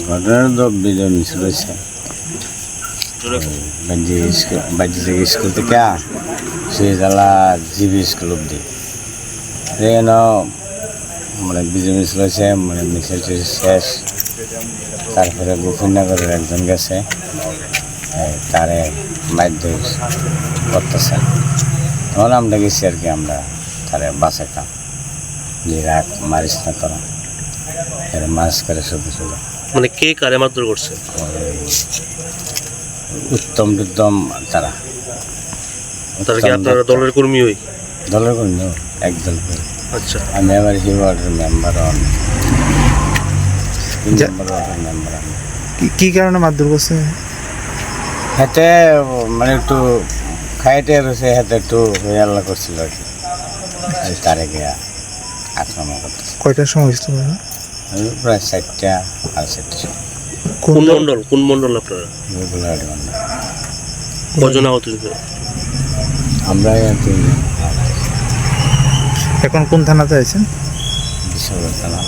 ঘটনার তো বিজয় মিছিল হয়েছে বাজি থেকে স্কুল থেকে সেই জেলা জিবি স্কুল অব্দি যেন মানে বিজয় মিছিল হয়েছে মানে মিছিল শেষ তারপরে গোপীনগরের একজন গেছে তারে বাধ্য করতেছে তখন আমরা গেছি আর কি আমরা তারে বাঁচাইতাম যে রাগ মারিস না করা মাছ করে শুধু শুধু মানে কে কারে মারধর করছে? উত্তম বিদ্যম তারা কি আপনারা দলের কর্মী? হই দলের কর্মী একদল করে। আচ্ছা, আমি আবার হি ওয়ার্ডের মেম্বার মেম্বার কি কারণে মারধর করছে? হাতে মানে একটু খাইতে রয়েছে হাতে একটু আল্লাহ করছিল আর কি তারে গিয়া আক্রমণ করতেছে। কয়টার সময় হয়েছিল? প্রায় 4টা আর 4টা। কোন মন্ডল আপনারা? কজন আহত হয়েছে? আমরা এখন কোন থানাতে আছেন? বিশ্বনাথ থানা।